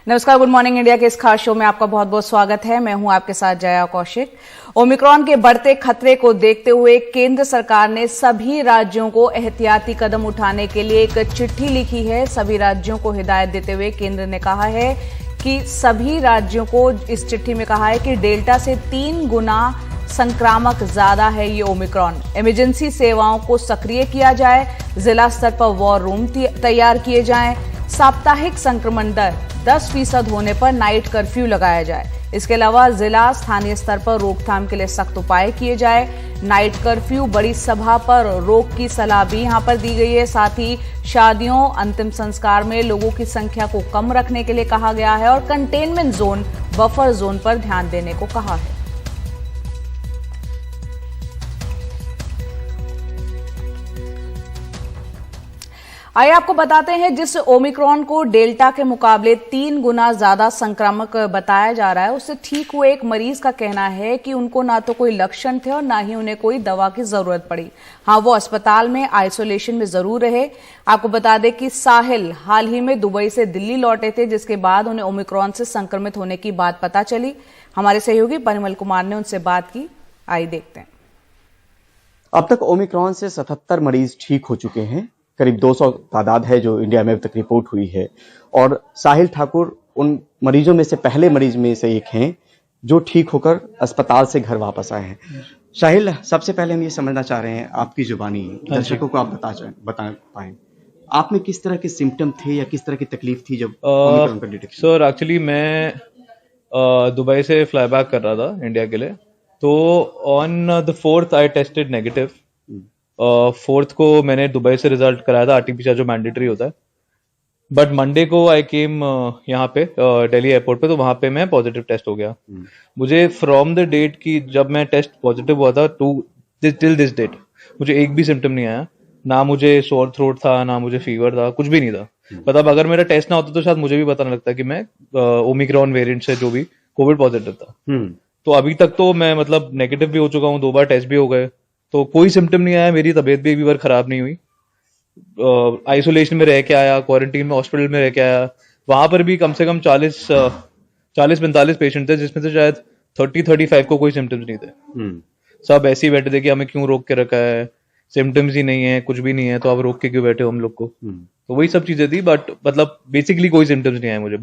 नमस्कार, good morning India के इस खास शो में आपका बहुत बहुत स्वागत है। मैं हूं आपके साथ जया कौशिक। ओमिक्रॉन के बढ़ते खतरे को देखते हुए केंद्र सरकार ने सभी राज्यों को एहतियाती कदम उठाने के लिए एक चिट्ठी लिखी है। सभी राज्यों को हिदायत देते हुए केंद्र ने कहा है कि सभी राज्यों को इस चिट्ठी में कहा है कि डेल्टा से 3 गुना संक्रामक ज्यादा है ये ओमिक्रॉन। इमरजेंसी सेवाओं को सक्रिय किया जाए, जिला स्तर पर वॉर रूम तैयार किए जाएं, साप्ताहिक संक्रमण दर 10% होने पर नाइट कर्फ्यू लगाया जाए। इसके अलावा जिला स्थानीय स्तर पर रोकथाम के लिए सख्त उपाय किए जाए। नाइट कर्फ्यू, बड़ी सभा पर रोक की सलाह भी यहां पर दी गई है। साथ ही शादियों, अंतिम संस्कार में लोगों की संख्या को कम रखने के लिए कहा गया है और कंटेनमेंट जोन, बफर जोन पर ध्यान देने को कहा है। आइए आपको बताते हैं, जिस ओमिक्रॉन को डेल्टा के मुकाबले 3 गुना ज्यादा संक्रामक बताया जा रहा है, उससे ठीक हुए एक मरीज का कहना है कि उनको ना तो कोई लक्षण थे और ना ही उन्हें कोई दवा की जरूरत पड़ी। हाँ, वो अस्पताल में आइसोलेशन में जरूर रहे। आपको बता दें कि साहिल हाल ही में दुबई से दिल्ली लौटे थे, जिसके बाद उन्हें ओमिक्रॉन से संक्रमित होने की बात पता चली। हमारे सहयोगी परिमल कुमार ने उनसे बात की, आइए देखते हैं। अब तक ओमिक्रॉन से 77 मरीज ठीक हो चुके हैं। करीब 200 तादाद है जो इंडिया में अब तक रिपोर्ट हुई है, और साहिल ठाकुर उन मरीजों में से पहले मरीज में से एक हैं जो ठीक होकर अस्पताल से घर वापस आए हैं। साहिल, सबसे पहले हम ये समझना चाह रहे हैं, आपकी जुबानी दर्शकों को आप बता पाएं, आप में किस तरह के सिम्टम थे या किस तरह की तकलीफ थी जब ओमिक्रॉन का डिटेक्शन? सर, एक्चुअली मैं दुबई से फ्लाई बैक कर रहा था इंडिया के लिए, तो on the 4th I tasted negative. 4th को मैंने दुबई से रिजल्ट कराया था, आरटीपीसीआर जो मैंडेटरी होता है। बट मंडे को आई केम यहाँ पे दिल्ली एयरपोर्ट पे, तो वहां पे मैं पॉजिटिव टेस्ट हो गया। मुझे फ्रॉम द डेट की जब मैं टेस्ट पॉजिटिव हुआ था टू टिल दिस डेट मुझे एक भी सिम्टम नहीं आया। ना मुझे सोर थ्रोट था, ना मुझे फीवर था, कुछ भी नहीं था। मतलब अगर मेरा टेस्ट ना होता तो शायद मुझे भी पता नहीं लगता कि मैं ओमिक्रॉन वेरिएंट से जो भी कोविड पॉजिटिव था। तो अभी तक तो मैं मतलब नेगेटिव भी हो चुका हूँ, 2 बार टेस्ट भी हो गए, तो कोई सिम्टम नहीं आया। मेरी तबीयत भी एक भी बार खराब नहीं हुई। आइसोलेशन में रह के आया, क्वारंटीन में हॉस्पिटल में रह के आया। वहां पर भी कम से कम 40-45 पेशेंट थे, जिसमें से शायद 30-35 को कोई सिम्टम्स नहीं थे। सब ऐसे ही बैठे थे कि हमें क्यों रोक के रखा है, सिम्टम्स ही नहीं है, कुछ भी नहीं है, तो आप रोक के क्यों बैठे हो हम लोग को। तो वही सब चीजें थी, बट मतलब बेसिकली कोई सिम्टम्स नहीं आए मुझे।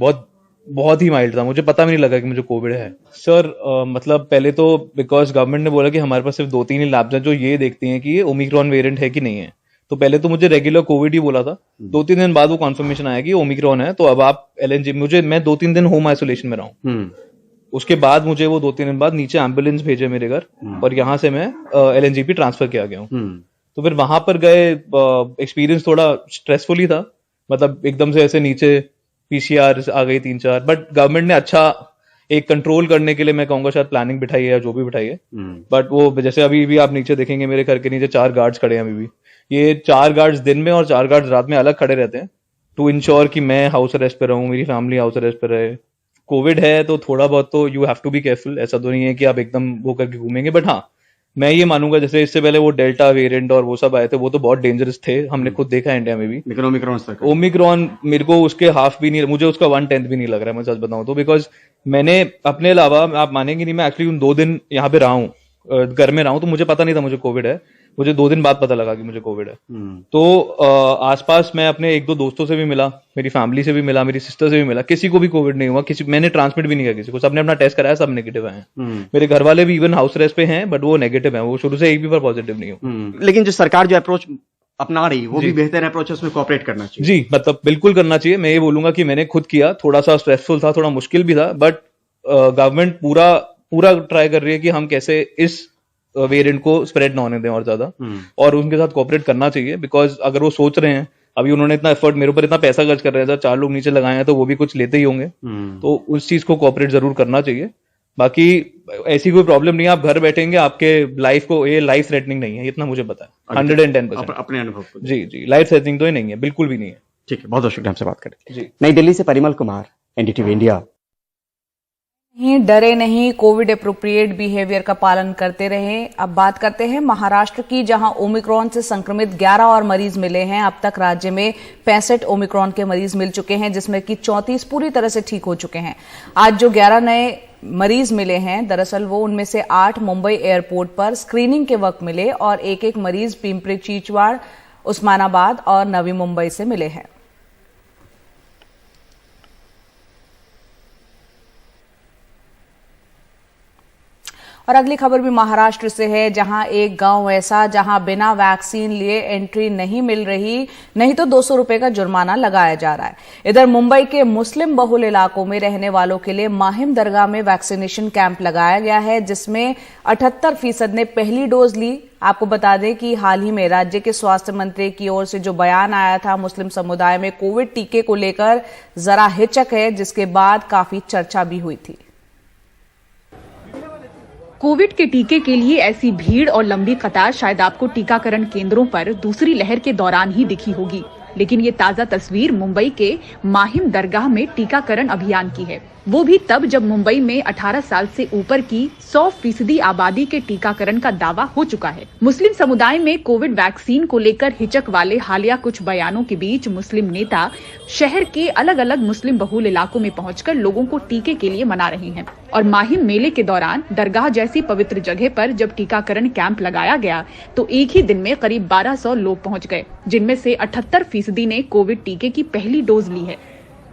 बहुत ही माइल्ड था, मुझे पता भी नहीं लगा कि मुझे कोविड है। सर मतलब पहले तो बिकॉज गवर्नमेंट ने बोला कि हमारे पास सिर्फ 2-3 ही लैब्स हैं जो ये देखती हैं कि ये ओमिक्रॉन वेरिएंट है कि नहीं है। तो पहले तो मुझे रेगुलर कोविड ही बोला था। 2-3 दिन बाद वो कॉन्फर्मेशन आया कि ओमिक्रॉन है, तो अब आप LNG, मैं 2-3 दिन होम आइसोलेशन में रहा हूँ। उसके बाद मुझे वो 2-3 दिन बाद नीचे एम्बुलेंस भेजे मेरे घर, और यहाँ से मैं LNG ट्रांसफर किया गया हूँ। तो फिर वहां पर गए, एक्सपीरियंस थोड़ा स्ट्रेसफुल ही था। मतलब एकदम से ऐसे नीचे PCR आ गई 3-4, बट गवर्नमेंट ने अच्छा एक कंट्रोल करने के लिए मैं कहूंगा शायद प्लानिंग बिठाई है या जो भी बिठाई है। बट वो जैसे अभी भी आप नीचे देखेंगे, मेरे घर के नीचे 4 गार्ड्स खड़े हैं अभी भी। ये 4 गार्ड्स दिन में और 4 गार्ड्स रात में अलग खड़े रहते हैं टू इंश्योर कि मैं हाउस अरेस्ट पे रहूं, मेरी फैमिली हाउस अरेस्ट पे रहे। कोविड है तो थोड़ा बहुत तो you have to be careful. ऐसा तो नहीं है कि आप एकदम वो करके घूमेंगे, बट हाँ मैं ये मानूंगा जैसे इससे पहले वो डेल्टा वेरिएंट और वो सब आए थे, वो तो बहुत डेंजरस थे, हमने खुद देखा है इंडिया में भी। लेकिन ओमिक्रॉन मेरे को उसके हाफ भी नहीं, मुझे उसका 1/10 भी नहीं लग रहा है, मैं सच बताऊं तो। बिकॉज मैंने अपने अलावा, आप मानेंगे नहीं, मैं एक्चुअली उन 2 दिन यहाँ पे रहा हूँ, घर में रहा हूँ, तो मुझे पता नहीं था मुझे कोविड है। मुझे 2 दिन बाद पता लगा कि मुझे कोविड है। तो आसपास मैं अपने 1-2 दोस्तों से भी मिला, मेरी फैमिली से भी मिला, मेरी सिस्टर से भी मिला, किसी को भी कोविड नहीं हुआ। मैंने ट्रांसमिट भी नहीं किया किसी को, सबने अपना टेस्ट कराया, सब नेगेटिव आए हैं। मेरे घर वाले भी इवन हाउस अरेस्ट पे हैं, बट वो नेगेटिव है, वो शुरू से एक भी बार पॉजिटिव नहीं हो। लेकिन जो सरकार जो अप्रोच अपना रही वो भी बेहतर अप्रोच है, उसमें कोऑपरेट करना चाहिए। जी, मतलब बिल्कुल करना चाहिए। मैं ये बोलूंगा कि मैंने खुद किया, थोड़ा सा स्ट्रेसफुल था, थोड़ा मुश्किल भी था, बट गवर्नमेंट पूरा ट्राई कर रही है कि हम कैसे इस वेरिएंट को स्प्रेड ना होने दें और ज्यादा, और उनके साथ कोऑपरेट करना चाहिए। बिकॉज अगर वो सोच रहे हैं, अभी उन्होंने इतना एफर्ट मेरे ऊपर, इतना पैसा खर्च कर रहे हैं, 4 लोग नीचे लगाए हैं, तो वो भी कुछ लेते ही होंगे। तो उस चीज को कोऑपरेट जरूर करना चाहिए। बाकी ऐसी कोई प्रॉब्लम नहीं है, आप घर बैठेंगे, आपके लाइफ को ये लाइफ थ्रेटनिंग नहीं है, इतना मुझे पता है 110%। अपने अनुभव को जी, लाइफ थ्रेटनिंग तो ही नहीं है, बिल्कुल भी नहीं है। ठीक है, बहुत बहुत शुक्रिया हमसे बात करें। जी, नई दिल्ली से परिमल कुमार, NDTV इंडिया। डरे नहीं, कोविड एप्रोप्रिएट बिहेवियर का पालन करते रहें। अब बात करते हैं महाराष्ट्र की, जहां ओमिक्रॉन से संक्रमित 11 और मरीज मिले हैं। अब तक राज्य में 65 ओमिक्रॉन के मरीज मिल चुके हैं, जिसमें कि 34 पूरी तरह से ठीक हो चुके हैं। आज जो 11 नए मरीज मिले हैं, दरअसल वो उनमें से 8 मुंबई एयरपोर्ट पर स्क्रीनिंग के वक्त मिले और एक मरीज पिंपरी चिंचवड, उस्मानाबाद और नवी मुंबई से मिले हैं। और अगली खबर भी महाराष्ट्र से है, जहां एक गांव ऐसा जहां बिना वैक्सीन लिए एंट्री नहीं मिल रही, नहीं तो 200 रुपए का जुर्माना लगाया जा रहा है। इधर मुंबई के मुस्लिम बहुल इलाकों में रहने वालों के लिए माहिम दरगाह में वैक्सीनेशन कैंप लगाया गया है, जिसमें 78% ने पहली डोज ली। आपको बता दें कि हाल ही में राज्य के स्वास्थ्य मंत्री की ओर से जो बयान आया था, मुस्लिम समुदाय में कोविड टीके को लेकर जरा हिचक है, जिसके बाद काफी चर्चा भी हुई थी। कोविड के टीके के लिए ऐसी भीड़ और लंबी कतार शायद आपको टीकाकरण केंद्रों पर दूसरी लहर के दौरान ही दिखी होगी, लेकिन ये ताजा तस्वीर मुंबई के माहिम दरगाह में टीकाकरण अभियान की है। वो भी तब जब मुंबई में 18 साल से ऊपर की 100% आबादी के टीकाकरण का दावा हो चुका है। मुस्लिम समुदाय में कोविड वैक्सीन को लेकर हिचक वाले हालिया कुछ बयानों के बीच मुस्लिम नेता शहर के अलग अलग मुस्लिम बहुल इलाकों में पहुंचकर लोगों को टीके के लिए मना रहे हैं। और माहिम मेले के दौरान दरगाह जैसी पवित्र जगह पर जब टीकाकरण कैंप लगाया गया तो एक ही दिन में करीब 1200 लोग पहुँच गए, जिनमें से 78% ने कोविड टीके की पहली डोज ली है।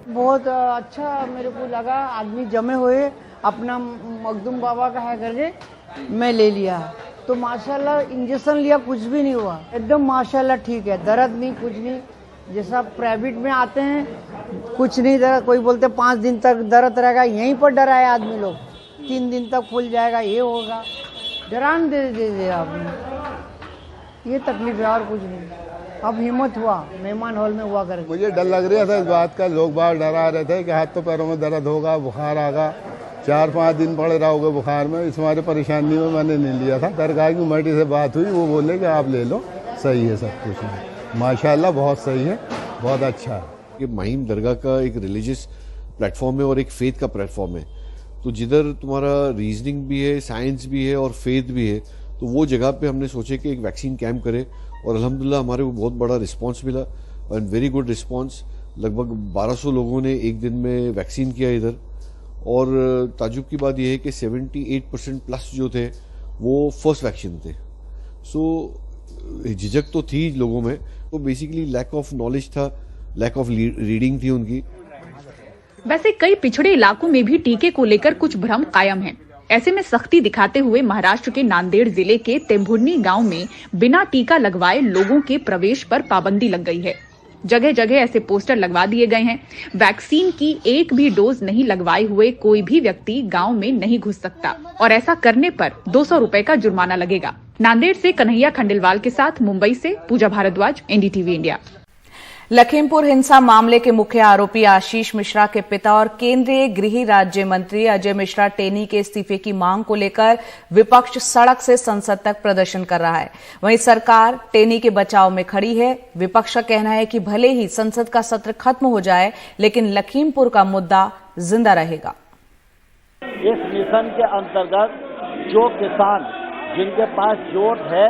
बहुत अच्छा मेरे को लगा, आदमी जमे हुए, अपना मखदूम बाबा का है करके मैं ले लिया, तो माशाल्लाह इंजेक्शन लिया, कुछ भी नहीं हुआ, एकदम माशाल्लाह ठीक है, दर्द नहीं, कुछ नहीं। जैसा प्राइवेट में आते हैं कुछ नहीं दर्द, कोई बोलते 5 दिन तक दर्द रहेगा, यहीं पर डराए आदमी लोग, 3 दिन तक खुल जाएगा, ये होगा, डरान दे आपने, ये तकलीफ है और कुछ नहीं। अब हिम्मत हुआ, मेहमान हॉल में हुआ करके। मुझे डर लग रहा था इस बात का, लोग बाहर डरा रहे थे कि हाथ तो पैरों में दर्द होगा, बुखार आगा, 4-5 दिन पड़े रहोगे बुखार में। इस हमारे परेशानी में मैंने नहीं लिया था। दरगाह की कमेटी से बात हुई, वो बोले कि आप ले लो, सही है सब कुछ, माशाल्लाह बहुत सही है, बहुत अच्छा है। ये माहिम दरगाह का एक रिलीजियस प्लेटफॉर्म है और एक फेथ का प्लेटफॉर्म है, तो जिधर तुम्हारा रीजनिंग भी है, साइंस भी है और फेथ भी है, तो वो जगह पे हमने सोचे कि एक वैक्सीन कैंप करें और अल्हम्दुलिल्लाह हमारे को बहुत बड़ा रिस्पांस मिला एंड वेरी गुड रिस्पांस। लगभग 1200 लोगों ने एक दिन में वैक्सीन किया इधर, और ताजुब की बात यह है कि 78% प्लस जो थे वो फर्स्ट वैक्सीन थे। सो झिझक तो थी लोगों में, तो बेसिकली लैक ऑफ नॉलेज था, लैक ऑफ रीडिंग थी उनकी। वैसे कई पिछड़े इलाकों में भी टीके को लेकर कुछ भ्रम कायम है। ऐसे में सख्ती दिखाते हुए महाराष्ट्र के नांदेड़ जिले के तेंभुर्णी गांव में बिना टीका लगवाए लोगों के प्रवेश पर पाबंदी लग गई है। जगह जगह ऐसे पोस्टर लगवा दिए गए हैं, वैक्सीन की एक भी डोज नहीं लगवाए हुए कोई भी व्यक्ति गांव में नहीं घुस सकता, और ऐसा करने पर 200 रुपए का जुर्माना लगेगा। नांदेड़ से कन्हैया खंडेलवाल के साथ मुंबई से पूजा भारद्वाज, एनडीटीवी इंडिया। लखीमपुर हिंसा मामले के मुख्य आरोपी आशीष मिश्रा के पिता और केंद्रीय गृह राज्य मंत्री अजय मिश्रा टेनी के इस्तीफे की मांग को लेकर विपक्ष सड़क से संसद तक प्रदर्शन कर रहा है। वहीं सरकार टेनी के बचाव में खड़ी है। विपक्ष का कहना है कि भले ही संसद का सत्र खत्म हो जाए, लेकिन लखीमपुर का मुद्दा जिंदा रहेगा। इस मिशन के अंतर्गत जो किसान जिनके पास जोत है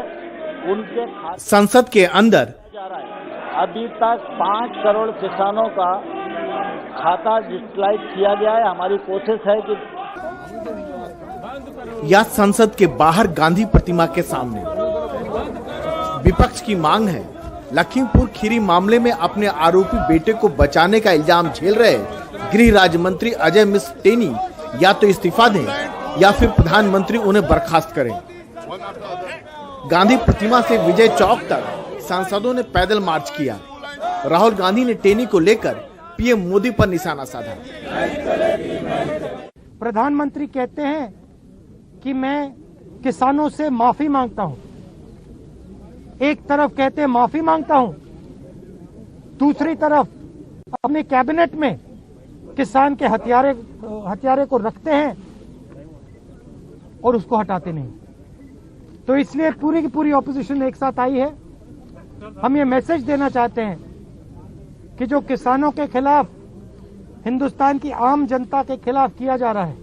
उनके संसद के अंदर अभी तक 5 करोड़ किसानों का खाता डिजिटलाइज किया गया है। हमारी कोशिश है कि या संसद के बाहर गांधी प्रतिमा के सामने विपक्ष की मांग है, लखीमपुर खीरी मामले में अपने आरोपी बेटे को बचाने का इल्जाम झेल रहे गृह राज्य मंत्री अजय मिश्रा टेनी या तो इस्तीफा दें या फिर प्रधानमंत्री उन्हें बर्खास्त करें। गांधी प्रतिमा से विजय चौक तक सांसदों ने पैदल मार्च किया। राहुल गांधी ने टेनी को लेकर पीएम मोदी पर निशाना साधा। प्रधानमंत्री कहते हैं कि मैं किसानों से माफी मांगता हूं, एक तरफ कहते हैं माफी मांगता हूं, दूसरी तरफ अपने कैबिनेट में किसान के हथियारे को रखते हैं और उसको हटाते नहीं। तो इसलिए पूरी की पूरी ऑपोजिशन एक साथ आई है। हम ये मैसेज देना चाहते हैं कि जो किसानों के खिलाफ, हिंदुस्तान की आम जनता के खिलाफ किया जा रहा है,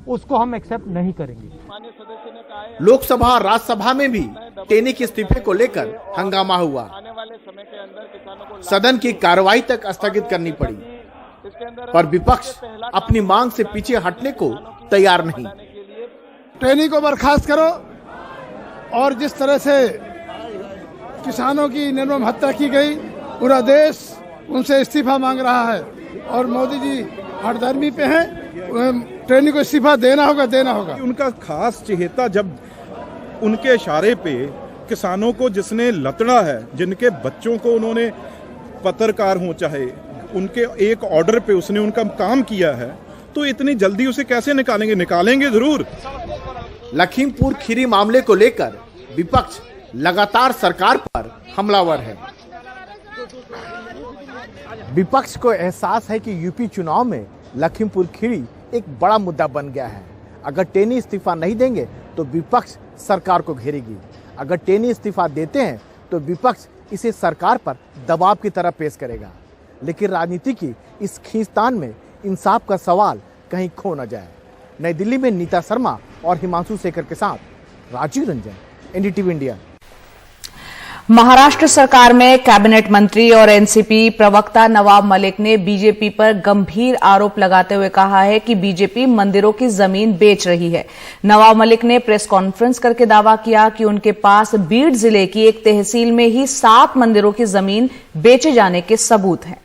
उसको हम एक्सेप्ट नहीं करेंगे। लोकसभा और राज्यसभा में भी टेनी के इस्तीफे को लेकर हंगामा हुआ। सदन की कार्रवाई तक स्थगित करनी पड़ी, पर विपक्ष अपनी मांग से पीछे हटने को तैयार नहीं। टेनी को बर्खास्त करो, और जिस तरह से किसानों की निर्मम हत्या की गई, पूरा देश उनसे इस्तीफा मांग रहा है और मोदी जी हठधर्मी पे हैं। टेनी को इस्तीफा देना होगा। उनका खास चहेता जब उनके इशारे पे किसानों को जिसने लतड़ा है, जिनके बच्चों को उन्होंने पत्रकार हों चाहे उनके एक ऑर्डर पे उसने उनका काम किया है, तो इतनी जल्दी उसे कैसे निकालेंगे जरूर। लखीमपुर खीरी मामले को लेकर विपक्ष लगातार सरकार पर हमलावर है। विपक्ष को एहसास है कि यूपी चुनाव में लखीमपुर खीरी एक बड़ा मुद्दा बन गया है। अगर टेनी इस्तीफा नहीं देंगे तो विपक्ष सरकार को घेरेगी। अगर टेनी इस्तीफा देते हैं तो विपक्ष इसे सरकार पर दबाव की तरह पेश करेगा। लेकिन राजनीति की इस खींचतान में इंसाफ का सवाल कहीं खो न जाए। नई दिल्ली में नीता शर्मा और हिमांशु शेखर के साथ राजीव रंजन, एनडीटीवी इंडिया। महाराष्ट्र सरकार में कैबिनेट मंत्री और एनसीपी प्रवक्ता नवाब मलिक ने बीजेपी पर गंभीर आरोप लगाते हुए कहा है कि बीजेपी मंदिरों की जमीन बेच रही है। नवाब मलिक ने प्रेस कॉन्फ्रेंस करके दावा किया कि उनके पास बीड जिले की एक तहसील में ही 7 मंदिरों की जमीन बेचे जाने के सबूत हैं।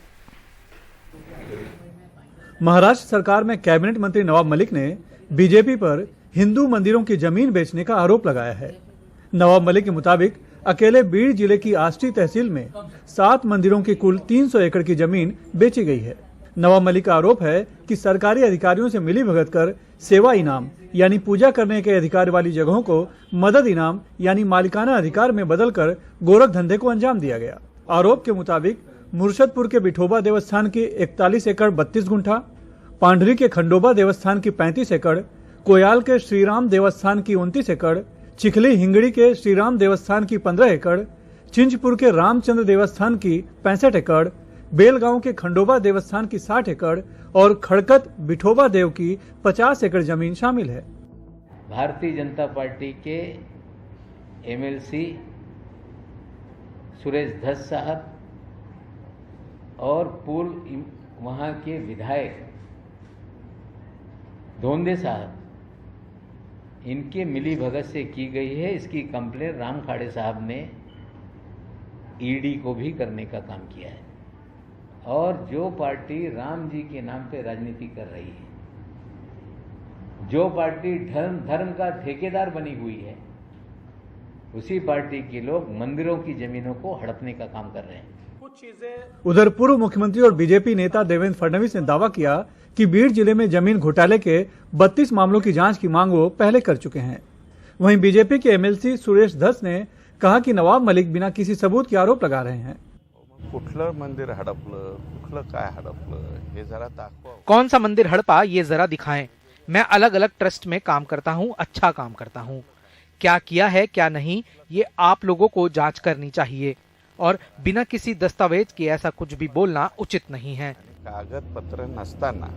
महाराष्ट्र सरकार में कैबिनेट मंत्री नवाब मलिक ने बीजेपी पर हिंदू मंदिरों की जमीन बेचने का आरोप लगाया है। नवाब मलिक के मुताबिक अकेले बीड जिले की आष्टी तहसील में 7 मंदिरों की कुल 300 एकड़ की जमीन बेची गई है। नवाब मलिक का आरोप है कि सरकारी अधिकारियों से मिलीभगत कर सेवा इनाम यानी पूजा करने के अधिकार वाली जगहों को मदद इनाम यानी मालिकाना अधिकार में बदलकर गोरख धंधे को अंजाम दिया गया। आरोप के मुताबिक मुर्शदपुर के विठोबा देवस्थान की 41 एकड़ 32 गुंठा, पांढरी के खंडोबा देवस्थान की 35 एकड़, कोयाल के श्रीराम देवस्थान की 29 एकड़, चिखली हिंगड़ी के श्रीराम देवस्थान की 15 एकड़, चिंचपुर के रामचंद्र देवस्थान की 65 एकड़, बेलगांव के खंडोबा देवस्थान की 60 एकड़ और खड़कत विठोबा देव की 50 एकड़ जमीन शामिल है। भारतीय जनता पार्टी के एमएलसी सुरेश धस साहब और पूर्व वहां के विधायक धोंदे साहब, इनके मिली भगत से की गई है। इसकी कंप्लेंट राम खाड़े साहब ने ईडी को भी करने का काम किया है। और जो पार्टी राम जी के नाम पे राजनीति कर रही है, जो पार्टी धर्म का ठेकेदार बनी हुई है, उसी पार्टी के लोग मंदिरों की जमीनों को हड़पने का काम कर रहे हैं। उधर पूर्व मुख्यमंत्री और बीजेपी नेता देवेंद्र फडणवीस ने दावा किया कि बीड जिले में जमीन घोटाले के 32 मामलों की जांच की मांग वो पहले कर चुके हैं। वहीं बीजेपी के एमएलसी सुरेश धस ने कहा कि नवाब मलिक बिना किसी सबूत के आरोप लगा रहे हैं। कुठलं मंदिर हडपलं, कुठलं काय हडपलं, हे जरा दाखवा। कौन सा मंदिर हड़पा ये जरा दिखाएं। मैं अलग अलग ट्रस्ट में काम करता हूँ, अच्छा काम करता हूँ। क्या किया है क्या नहीं ये आप लोगों को जांच करनी चाहिए और बिना किसी दस्तावेज के ऐसा कुछ भी बोलना उचित नहीं है। कागदपत्र नसताना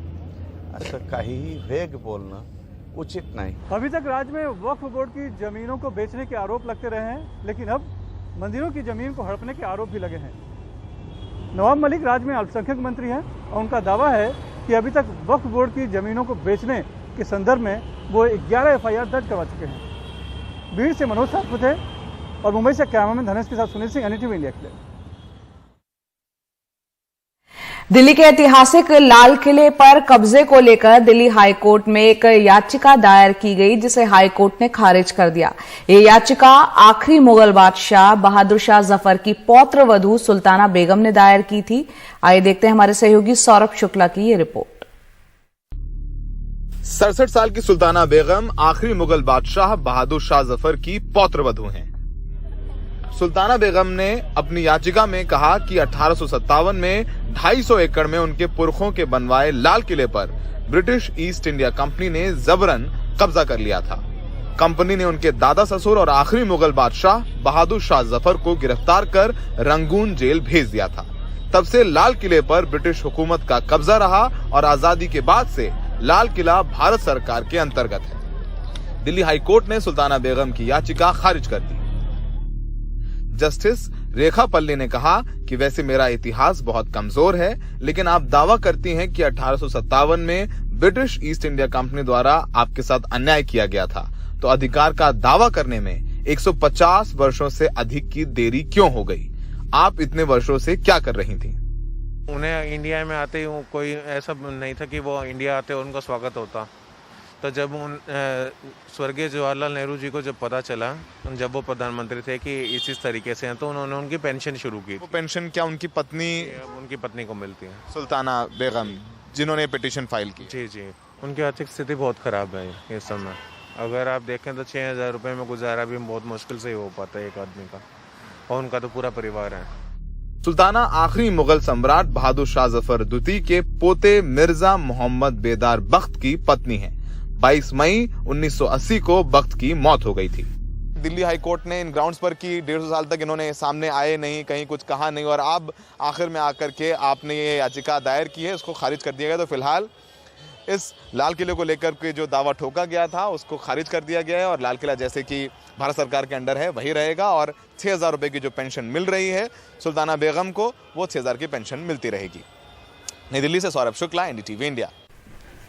असं काहीही वेग बोलणं उचित नहीं। अभी तक राज्य में वक्फ बोर्ड की जमीनों को बेचने के आरोप लगते रहे हैं, लेकिन अब मंदिरों की जमीन को हड़पने के आरोप भी लगे हैं। नवाब मलिक राज्य में अल्पसंख्यक मंत्री हैं और उनका दावा है कि अभी तक वक्फ बोर्ड की जमीनों को बेचने के संदर्भ में वो 11 एफआईआर दर्ज करवा चुके हैं। बीड से मनोज सातपुत है और मुंबई से कैमरामैन धनेश के साथ सुनील सिंह, एनडीटीवी इंडिया के लिए। दिल्ली के ऐतिहासिक लाल किले पर कब्जे को लेकर दिल्ली हाईकोर्ट में एक याचिका दायर की गई, जिसे हाईकोर्ट ने खारिज कर दिया। ये याचिका आखिरी मुगल बादशाह बहादुर शाह जफर की पौत्र वधू सुल्ताना बेगम ने दायर की थी। आइए देखते हैं हमारे सहयोगी सौरभ शुक्ला की ये रिपोर्ट। 67 साल की सुल्ताना बेगम आखिरी मुगल बादशाह बहादुर शाह जफर की पौत्र वधू हैं। सुल्ताना बेगम ने अपनी याचिका में कहा कि 1857 में 250 एकड़ में उनके पुरखों के बनवाए लाल किले पर ब्रिटिश ईस्ट इंडिया कंपनी ने जबरन कब्जा कर लिया था। कंपनी ने उनके दादा ससुर और आखिरी मुगल बादशाह बहादुर शाह जफर को गिरफ्तार कर रंगून जेल भेज दिया था। तब से लाल किले पर ब्रिटिश हुकूमत का कब्जा रहा और आजादी के बाद से लाल किला भारत सरकार के अंतर्गत है। दिल्ली हाई कोर्ट ने सुल्ताना बेगम की याचिका खारिज कर दी। जस्टिस रेखा पल्ली ने कहा कि वैसे मेरा इतिहास बहुत कमजोर है, लेकिन आप दावा करती हैं कि 1857 में ब्रिटिश ईस्ट इंडिया कंपनी द्वारा आपके साथ अन्याय किया गया था, तो अधिकार का दावा करने में 150 वर्षों से अधिक की देरी क्यों हो गई? आप इतने वर्षों से क्या कर रही थी? उन्हें इंडिया में आते ही कोई ऐसा नहीं था कि वो इंडिया आते उनका स्वागत होता। तो जब स्वर्गीय जवाहरलाल नेहरू जी को जब पता चला, जब वो प्रधानमंत्री थे कि इस तरीके से हैं, तो उन्होंने उनकी पेंशन शुरू की। वो पेंशन क्या उनकी पत्नी को मिलती है? सुल्ताना बेगम जिन्होंने पिटीशन फाइल की। जी, उनकी आर्थिक स्थिति बहुत खराब है इस समय। अगर आप देखें तो 6,000 रुपये में गुजारा भी बहुत मुश्किल से ही हो पाता है एक आदमी का, और उनका तो पूरा परिवार है। सुल्ताना आखिरी मुगल सम्राट बहादुर शाह जफर द्वितीय के पोते मिर्जा मोहम्मद बेदार बख्त की पत्नी हैं। 22 मई 1980 को बख्त की मौत हो गई थी। दिल्ली हाई कोर्ट ने इन ग्राउंड्स पर कि 150 साल तक इन्होंने सामने आए नहीं, कहीं कुछ कहा नहीं, और अब आखिर में आकर के आपने ये याचिका दायर की है, उसको खारिज कर दिया गया। तो फिलहाल इस लाल किले को लेकर के जो दावा ठोका गया था उसको खारिज कर दिया गया है, और लाल किला जैसे कि भारत सरकार के अंडर है वही रहेगा, और 6,000 रुपये की जो पेंशन मिल रही है सुल्ताना बेगम को, वो 6,000 की पेंशन मिलती रहेगी। नई दिल्ली से सौरभ शुक्ला, एनडीटीवी इंडिया।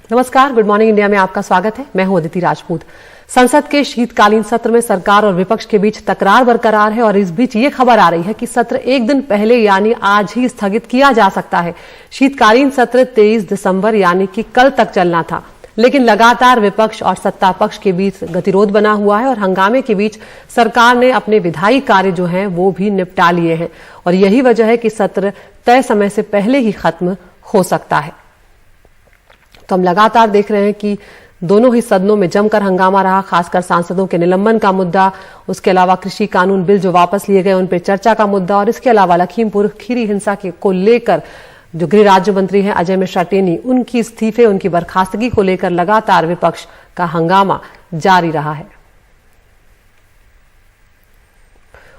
नमस्कार, गुड मॉर्निंग इंडिया में आपका स्वागत है। मैं हूं अदिति राजपूत। संसद के शीतकालीन सत्र में सरकार और विपक्ष के बीच तकरार बरकरार है, और इस बीच ये खबर आ रही है कि सत्र एक दिन पहले यानी आज ही स्थगित किया जा सकता है। शीतकालीन सत्र 23 दिसंबर यानी कि कल तक चलना था, लेकिन लगातार विपक्ष और सत्ता पक्ष के बीच गतिरोध बना हुआ है, और हंगामे के बीच सरकार ने अपने विधायी कार्य जो हैं वो भी निपटा लिए हैं, और यही वजह है कि सत्र तय समय से पहले ही खत्म हो सकता है। तो हम लगातार देख रहे हैं कि दोनों ही सदनों में जमकर हंगामा रहा, खासकर सांसदों के निलंबन का मुद्दा, उसके अलावा कृषि कानून बिल जो वापस लिए गए उन पर चर्चा का मुद्दा, और इसके अलावा लखीमपुर खीरी हिंसा को लेकर जो गृह राज्य मंत्री हैं अजय मिश्रा टेनी, उनकी इस्तीफे, उनकी बर्खास्तगी को लेकर लगातार विपक्ष का हंगामा जारी रहा है।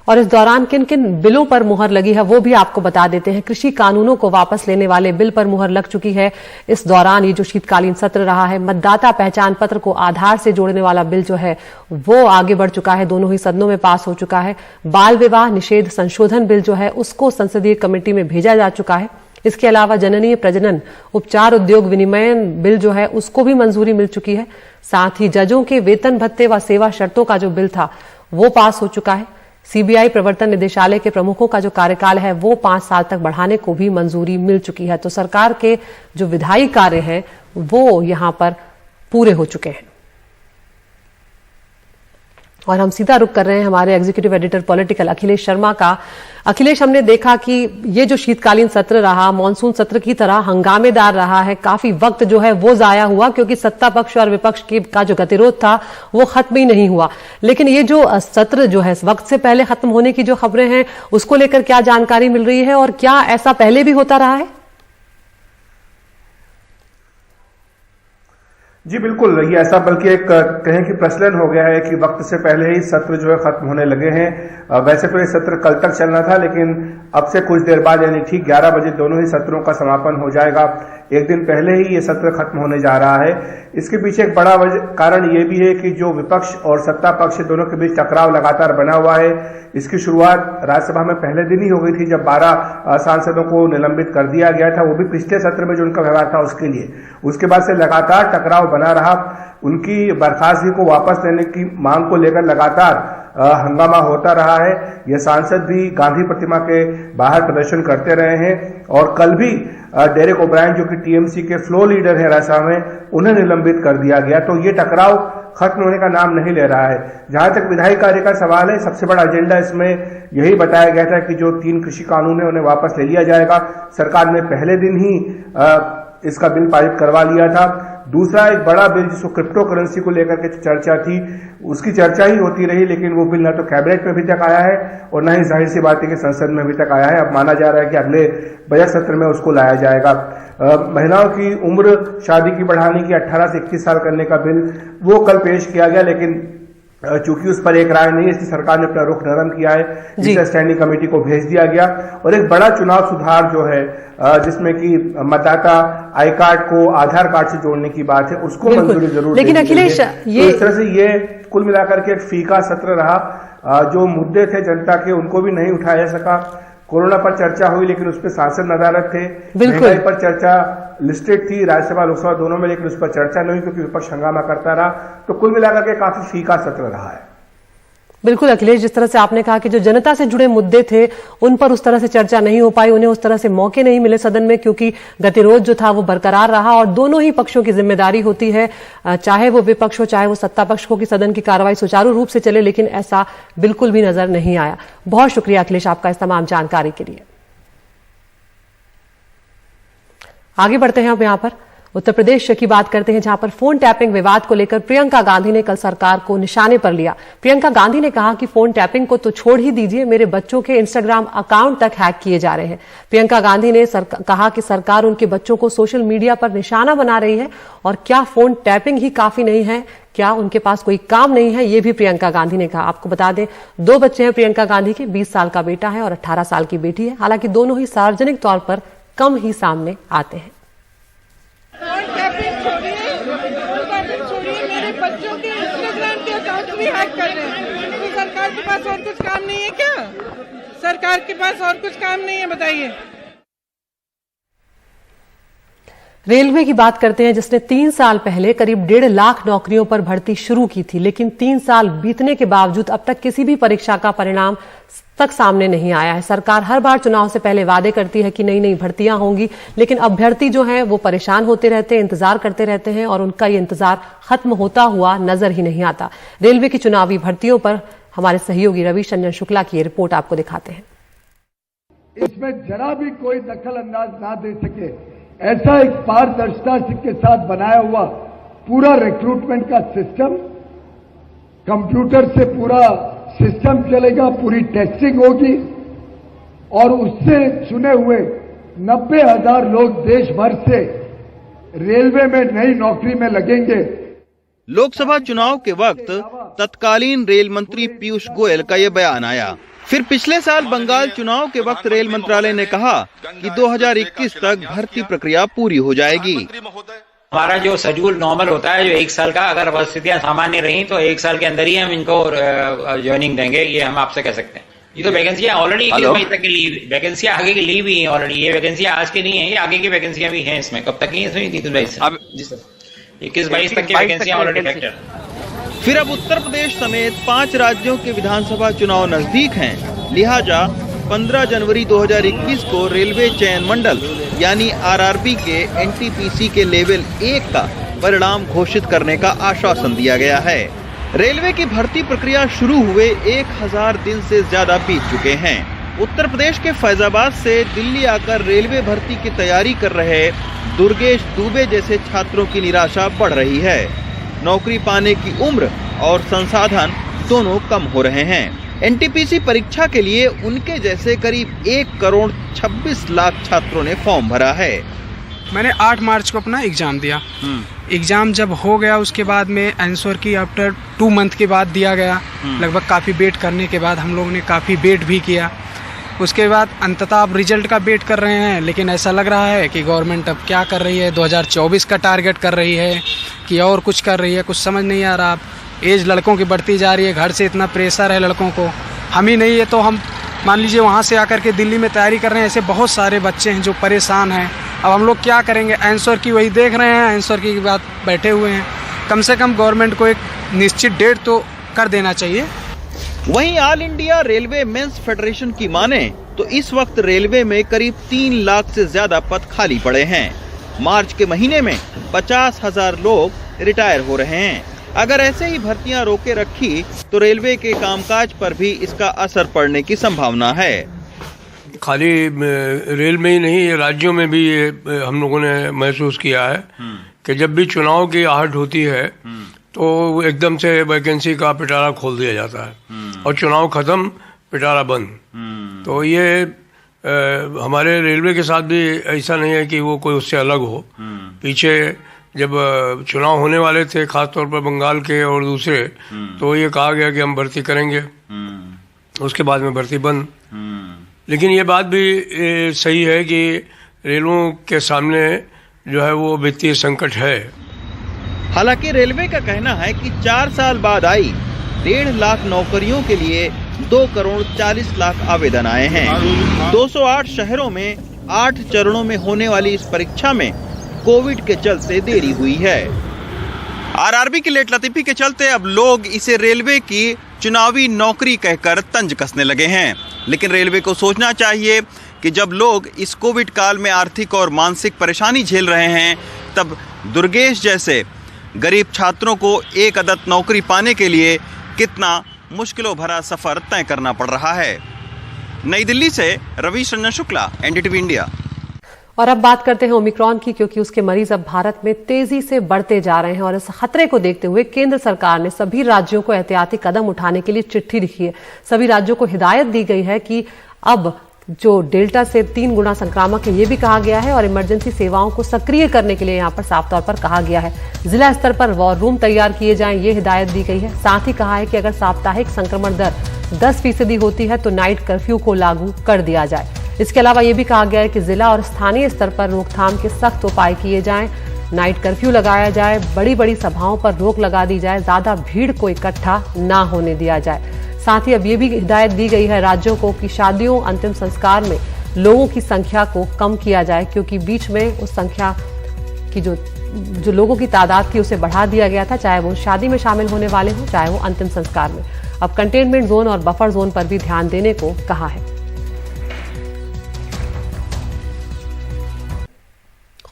और इस दौरान किन किन बिलों पर मुहर लगी है वो भी आपको बता देते हैं। कृषि कानूनों को वापस लेने वाले बिल पर मुहर लग चुकी है। इस दौरान ये जो शीतकालीन सत्र रहा है, मतदाता पहचान पत्र को आधार से जोड़ने वाला बिल जो है वो आगे बढ़ चुका है, दोनों ही सदनों में पास हो चुका है। बाल विवाह निषेध संशोधन बिल जो है उसको संसदीय कमेटी में भेजा जा चुका है। इसके अलावा जननीय प्रजनन उपचार उद्योग विनिमयन बिल जो है उसको भी मंजूरी मिल चुकी है। साथ ही जजों के वेतन भत्ते व सेवा शर्तों का जो बिल था वो पास हो चुका है। सीबीआई प्रवर्तन निदेशालय के प्रमुखों का जो कार्यकाल है वो 5 साल तक बढ़ाने को भी मंजूरी मिल चुकी है। तो सरकार के जो विधायी कार्य हैं वो यहां पर पूरे हो चुके हैं। और हम सीधा रुख कर रहे हैं हमारे executive editor political Akhilesh Sharma का। अखिलेश, हमने देखा कि ये जो शीतकालीन सत्र रहा मानसून सत्र की तरह हंगामेदार रहा है, काफी वक्त जो है वो जाया हुआ, क्योंकि सत्ता पक्ष और विपक्ष का जो गतिरोध था वो खत्म ही नहीं हुआ। लेकिन ये जो सत्र जो है वक्त से पहले खत्म होने की जो खबरें हैं उसको लेकर क्या जानकारी मिल रही है, और क्या ऐसा पहले भी होता रहा है? जी बिल्कुल, ये ऐसा बल्कि एक कहें कि प्रचलन हो गया है कि वक्त से पहले ही सत्र जो है खत्म होने लगे हैं। वैसे तो ये सत्र कल तक चलना था, लेकिन अब से कुछ देर बाद यानी ठीक 11 बजे दोनों ही सत्रों का समापन हो जाएगा। एक दिन पहले ही ये सत्र खत्म होने जा रहा है। इसके पीछे एक बड़ा कारण ये भी है कि जो विपक्ष और सत्ता पक्ष दोनों के बीच टकराव लगातार बना हुआ है। इसकी शुरुआत राज्यसभा में पहले दिन ही हो गई थी जब 12 सांसदों को निलंबित कर दिया गया था, वो भी पिछले सत्र में जो उनका व्यवहार था उसके लिए। उसके बाद से लगातार टकराव बना रहा। उनकी बर्खास्तगी को वापस लेने की मांग को लेकर लगातार हंगामा होता रहा है। ये सांसद भी गांधी प्रतिमा के बाहर प्रदर्शन करते रहे हैं, और कल भी डेरेक ओब्रायन जो कि टीएमसी के फ्लोर लीडर हैं राज्यसभा में, उन्हें निलंबित कर दिया गया। तो ये टकराव खत्म होने का नाम नहीं ले रहा है। जहां तक विधायी कार्य का सवाल है, सबसे बड़ा एजेंडा इसमें यही बताया गया था कि जो 3 कृषि कानून है उन्हें वापस ले लिया जाएगा। सरकार ने पहले दिन ही इसका बिल पारित करवा लिया था। दूसरा एक बड़ा बिल जिसको क्रिप्टो करेंसी को लेकर के चर्चा थी, उसकी चर्चा ही होती रही, लेकिन वो बिल ना तो कैबिनेट में अभी तक आया है और ना ही जाहिर सी बात है कि संसद में अभी तक आया है। अब माना जा रहा है कि अगले बजट सत्र में उसको लाया जाएगा। महिलाओं की उम्र शादी की बढ़ाने की 18 से 21 साल करने का बिल वो कल पेश किया गया, लेकिन चूंकि उस पर एक राय नहीं है, इसलिए सरकार ने अपना रुख नरम किया है, जिसे स्टैंडिंग कमेटी को भेज दिया गया। और एक बड़ा चुनाव सुधार जो है जिसमें कि मतदाता आई कार्ड को आधार कार्ड से जोड़ने की बात है, उसको मंजूरी जरूर। लेकिन अखिलेश, ये इस तरह से ये कुल मिलाकर के एक फीका सत्र रहा। जो मुद्दे थे जनता के उनको भी नहीं उठाया जा सका। कोरोना पर चर्चा हुई लेकिन उस पर सांसद नदारत थे। महंगाई पर चर्चा लिस्टेड थी राज्यसभा लोकसभा दोनों में, लेकिन उस पर चर्चा नहीं हुई क्योंकि विपक्ष हंगामा करता रहा। तो कुल मिलाकर के काफी फीका सत्र रहा है। बिल्कुल अखिलेश, जिस तरह से आपने कहा कि जो जनता से जुड़े मुद्दे थे उन पर उस तरह से चर्चा नहीं हो पाई, उन्हें उस तरह से मौके नहीं मिले सदन में, क्योंकि गतिरोध जो था वो बरकरार रहा। और दोनों ही पक्षों की जिम्मेदारी होती है, चाहे वो विपक्ष हो चाहे वो सत्ता पक्ष हो, कि सदन की कार्रवाई सुचारू रूप से चले, लेकिन ऐसा बिल्कुल भी नजर नहीं आया। बहुत शुक्रिया अखिलेश आपका इस तमाम जानकारी के लिए। आगे बढ़ते हैं अब यहां पर उत्तर प्रदेश की बात करते हैं, जहां पर फोन टैपिंग विवाद को लेकर प्रियंका गांधी ने कल सरकार को निशाने पर लिया। प्रियंका गांधी ने कहा कि फोन टैपिंग को तो छोड़ ही दीजिए, मेरे बच्चों के इंस्टाग्राम अकाउंट तक हैक किए जा रहे हैं। प्रियंका गांधी ने कहा कि सरकार उनके बच्चों को सोशल मीडिया पर निशाना बना रही है, और क्या फोन टैपिंग ही काफी नहीं है, क्या उनके पास कोई काम नहीं है, ये भी प्रियंका गांधी ने कहा। आपको बता दें 2 बच्चे हैं प्रियंका गांधी के, 20 साल का बेटा है और 18 साल की बेटी है। हालांकि दोनों ही सार्वजनिक तौर पर कम ही सामने आते हैं। मेरे बच्चों के इंस्टाग्राम के अकाउंट भी हैक कर रहे हैं। तो सरकार के पास और कुछ काम नहीं है क्या? सरकार के पास और कुछ काम नहीं है, बताइए। रेलवे की बात करते हैं, जिसने 3 साल पहले करीब 1.5 लाख नौकरियों पर भर्ती शुरू की थी, लेकिन 3 साल बीतने के बावजूद अब तक किसी भी परीक्षा का परिणाम तक सामने नहीं आया है। सरकार हर बार चुनाव से पहले वादे करती है कि नई नई भर्तियां होंगी, लेकिन अभ्यर्थी जो हैं वो परेशान होते रहते हैं, इंतजार करते रहते हैं, और उनका ये इंतजार खत्म होता हुआ नजर ही नहीं आता। रेलवे की चुनावी भर्तियों पर हमारे सहयोगी रविशंजन शुक्ला की ये रिपोर्ट आपको दिखाते हैं। इसमें जरा भी कोई दखल अंदाज ना दे सके, ऐसा एक पारदर्शिता के साथ बनाया हुआ पूरा रिक्रूटमेंट का सिस्टम, कंप्यूटर से पूरा सिस्टम चलेगा, पूरी टेस्टिंग होगी, और उससे चुने हुए 90,000 लोग देश भर से रेलवे में नई नौकरी में लगेंगे। लोकसभा चुनाव के वक्त तत्कालीन रेल मंत्री पीयूष गोयल का ये बयान आया। फिर पिछले साल बंगाल चुनाव के वक्त रेल मंत्रालय ने कहा कि 2021 तक भर्ती प्रक्रिया पूरी हो जाएगी। हमारा जो शेड्यूल नॉर्मल होता है, जो 1 साल का, अगर परिस्थितियां सामान्य रही तो 1 साल के अंदर ही हम इनको ज्वाइनिंग देंगे, ये हम आपसे कह सकते हैं। ये तो वैकेंसियां ऑलरेडी 21 मई तक की लीव, वैकेंसियां आगे की लीव ही है ऑलरेडी। ये वैकेंसियां आज की नहीं है, ये आगे की वैकेंसियां भी हैं इसमें। कब तक की है? 21-22 तक की वैकेंसियां ऑलरेडी फैक्टर। फिर अब उत्तर प्रदेश समेत 5 राज्यों के विधानसभा चुनाव नजदीक हैं, लिहाजा 15 जनवरी 2021 को रेलवे चयन मंडल यानी आरआरबी के एनटीपीसी के लेवल 1 का परिणाम घोषित करने का आश्वासन दिया गया है। रेलवे की भर्ती प्रक्रिया शुरू हुए 1000 दिन से ज्यादा बीत चुके हैं। उत्तर प्रदेश के फैजाबाद से दिल्ली आकर रेलवे भर्ती की तैयारी कर रहे दुर्गेश दुबे जैसे छात्रों की निराशा बढ़ रही है। नौकरी पाने की उम्र और संसाधन दोनों कम हो रहे हैं। एनटीपीसी परीक्षा के लिए उनके जैसे करीब 1 करोड़ 26 लाख छात्रों ने फॉर्म भरा है। मैंने 8 मार्च को अपना एग्जाम दिया। एग्जाम जब हो गया उसके बाद में आंसर की आफ्टर 2 मंथ के बाद दिया गया। लगभग काफ़ी वेट करने के बाद हम लोगों ने काफ़ी वेट भी किया। उसके बाद अंततः अब रिजल्ट का वेट कर रहे हैं, लेकिन ऐसा लग रहा है कि गवर्नमेंट अब क्या कर रही है, 2024 का टारगेट कर रही है कि और कुछ कर रही है, कुछ समझ नहीं आ रहा। एज लड़कों की बढ़ती जा रही है, घर से इतना प्रेशर है लड़कों को, हम ही नहीं है तो हम मान लीजिए वहाँ से आकर के दिल्ली में तैयारी कर रहे हैं। ऐसे बहुत सारे बच्चे हैं जो परेशान हैं। अब हम लोग क्या करेंगे? आंसर की वही देख रहे हैं, आंसर की बात बैठे हुए हैं। कम से कम गवर्नमेंट को एक निश्चित डेट तो कर देना चाहिए। वहीं all India railway men's federation की माने तो इस वक्त रेलवे में करीब 3 लाख से ज्यादा पद खाली पड़े हैं। मार्च के महीने में 50,000 लोग रिटायर हो रहे हैं। अगर ऐसे ही भर्तियां रोके रखी तो रेलवे के कामकाज पर भी इसका असर पड़ने की संभावना है। खाली रेल में ही नहीं, राज्यों में भी ये हम लोगों ने महसूस किया है कि जब भी चुनाव की आहट होती है तो एकदम से वैकेंसी का पिटारा खोल दिया जाता है और चुनाव खत्म, पिटारा बंद। तो ये हमारे रेलवे के साथ भी ऐसा नहीं है कि वो कोई उससे अलग हो। पीछे जब चुनाव होने वाले थे, खासतौर पर बंगाल के और दूसरे, तो ये कहा गया कि हम भर्ती करेंगे, उसके बाद में भर्ती बंद। लेकिन ये बात भी सही है कि रेलों के सामने जो है वो वित्तीय संकट है। हालांकि रेलवे का कहना है कि 4 साल बाद आई 1.5 लाख नौकरियों के लिए 2 करोड़ 40 लाख आवेदन आए हैं। 208 शहरों में 8 चरणों में होने वाली इस परीक्षा में कोविड के चलते देरी हुई है। आरआरबी की लेटलतीफी के चलते अब लोग इसे रेलवे की चुनावी नौकरी कहकर तंज कसने लगे हैं। लेकिन रेलवे को सोचना चाहिए कि जब लोग इस कोविड काल में आर्थिक और मानसिक परेशानी झेल रहे हैं, तब दुर्गेश जैसे गरीब छात्रों को एक अदद नौकरी पाने के लिए कितना मुश्किलों भरा सफर तय करना पड़ रहा है। नई दिल्ली से रवीश रंजन शुक्ला, एनडीटीवी इंडिया। और अब बात करते हैं ओमिक्रॉन की, क्योंकि उसके मरीज अब भारत में तेजी से बढ़ते जा रहे हैं और इस खतरे को देखते हुए केंद्र सरकार ने सभी राज्यों को एहतियाती कदम उठाने के लिए चिट्ठी लिखी है। सभी राज्यों को हिदायत दी गई है कि अब जो डेल्टा से 3 गुना संक्रामक है, ये भी कहा गया है और इमरजेंसी सेवाओं को सक्रिय करने के लिए यहाँ पर साफ तौर पर कहा गया है। जिला स्तर पर वॉर रूम तैयार किए जाएं, ये हिदायत दी गई है। साथ ही कहा है कि अगर साप्ताहिक संक्रमण दर 10% होती है तो नाइट कर्फ्यू को लागू कर दिया जाए। इसके अलावा ये भी कहा गया है कि जिला और स्थानीय स्तर पर रोकथाम के सख्त उपाय किए जाएं, नाइट कर्फ्यू लगाया जाए, बड़ी बड़ी सभाओं पर रोक लगा दी जाए, ज्यादा भीड़ को इकट्ठा ना होने दिया जाए। साथ ही अब ये भी हिदायत दी गई है राज्यों को कि शादियों, अंतिम संस्कार में लोगों की संख्या को कम किया जाए, क्योंकि बीच में उस संख्या की जो लोगों की तादाद थी उसे बढ़ा दिया गया था, चाहे वो शादी में शामिल होने वाले हों, चाहे वो अंतिम संस्कार में। अब कंटेनमेंट जोन और बफर जोन पर भी ध्यान देने को कहा है।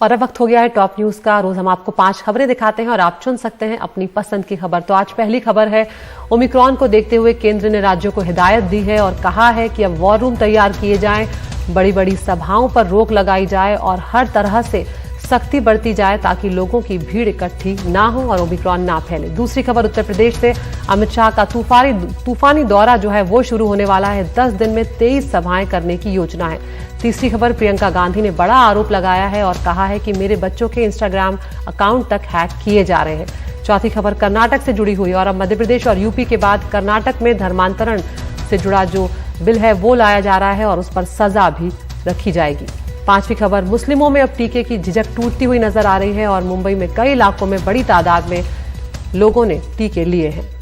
और अब वक्त हो गया है टॉप न्यूज का। रोज हम आपको 5 खबरें दिखाते हैं और आप चुन सकते हैं अपनी पसंद की खबर। तो आज पहली खबर है, ओमिक्रॉन को देखते हुए केंद्र ने राज्यों को हिदायत दी है और कहा है कि अब वॉर रूम तैयार किए जाएं, बड़ी बड़ी सभाओं पर रोक लगाई जाए और हर तरह से सख्ती बरती जाए ताकि लोगों की भीड़ इकट्ठी ना हो और ओमिक्रॉन ना फैले। दूसरी खबर उत्तर प्रदेश से, अमित शाह का तूफानी दौरा जो है वो शुरू होने वाला है। 10 दिन में 23 सभाएं करने की योजना है। तीसरी खबर, प्रियंका गांधी ने बड़ा आरोप लगाया है और कहा है कि मेरे बच्चों के इंस्टाग्राम अकाउंट तक हैक किए जा रहे हैं। चौथी खबर कर्नाटक से जुड़ी हुई और अब मध्य प्रदेश और यूपी के बाद कर्नाटक में धर्मांतरण से जुड़ा जो बिल है वो लाया जा रहा है और उस पर सजा भी रखी जाएगी। पांचवी खबर, मुस्लिमों में अब टीके की झिझक टूटती हुई नजर आ रही है और मुंबई में कई इलाकों में बड़ी तादाद में लोगों ने टीके लिए हैं।